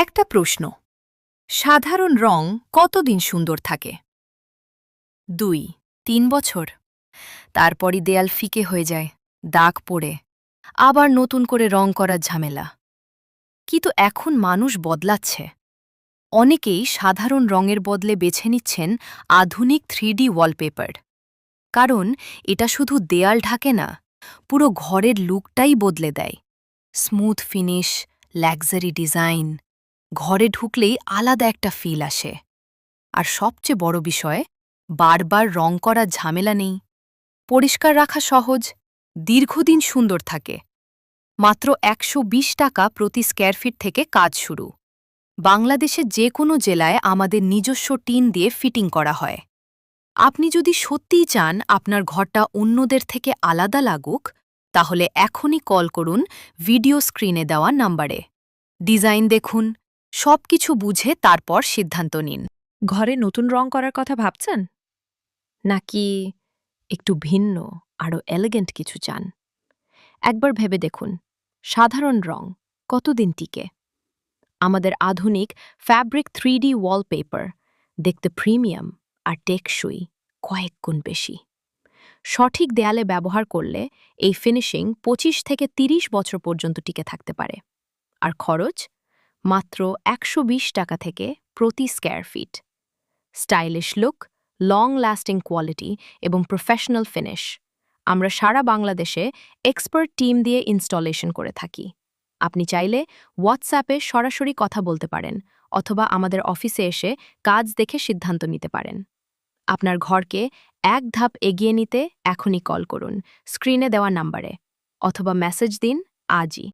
একটা প্রশ্ন, সাধারণ রং কতদিন সুন্দর থাকে? 2-3 বছর। তারপরই দেয়াল ফিকে হয়ে যায়, দাগ পড়ে আবার নতুন করে রং করার ঝামেলা। কিন্তু এখন মানুষ বদলাচ্ছে। অনেকেই সাধারণ রঙের বদলে বেছে নিচ্ছেন আধুনিক 3D ওয়ালপেপার। কারণ এটা শুধু দেয়াল ঢাকে না, পুরো ঘরের লুকটাই বদলে দেয়। স্মুথ ফিনিশ, লাক্সারি ডিজাইন, ঘরে ঢুকলেই আলাদা একটা ফিল আসে। আর সবচেয়ে বড় বিষয়, বারবার রং করার ঝামেলা নেই, পরিষ্কার রাখা সহজ, দীর্ঘদিন সুন্দর থাকে। মাত্র ১২০ টাকা প্রতি স্কয়ার ফিট থেকে কাজ শুরু। বাংলাদেশের যে কোনো জেলায় আমাদের নিজস্ব টিন দিয়ে ফিটিং করা হয়। আপনি যদি সত্যিই চান আপনার ঘরটা অন্যদের থেকে আলাদা লাগুক, তাহলে এখনই কল করুন ভিডিও স্ক্রিনে দেওয়া নাম্বারে। ডিজাইন দেখুন, সবকিছু বুঝে তারপর সিদ্ধান্ত নিন। ঘরে নতুন রং করার কথা ভাবছেন? নাকি একটু ভিন্ন, আরও এলিগেন্ট কিছু চান? একবার ভেবে দেখুন, সাধারণ রং কতদিন টিকে? আমাদের আধুনিক ফ্যাব্রিক 3D ওয়ালপেপার দেখতে প্রিমিয়াম আর টেকসই কয়েক গুণ বেশি। সঠিক দেয়ালে ব্যবহার করলে এই ফিনিশিং ২৫ থেকে ৩০ বছর পর্যন্ত টিকে থাকতে পারে। আর খরচ মাত্র ১২০ টাকা থেকে প্রতি square feet. Stylish look, long lasting quality এবং প্রফেশনাল ফিনিশ। আমরা সারা বাংলাদেশে এক্সপার্ট টিম দিয়ে ইনস্টলেশন করে থাকি। আপনি চাইলে হোয়াটসঅ্যাপে সরাসরি কথা বলতে পারেন অথবা আমাদের অফিসে এসে কাজ দেখে সিদ্ধান্ত নিতে পারেন। আপনার ঘরকে এক ধাপ এগিয়ে নিতে এখনই কল করুন স্ক্রিনে দেওয়া নাম্বারে, অথবা মেসেজ দিন আজই।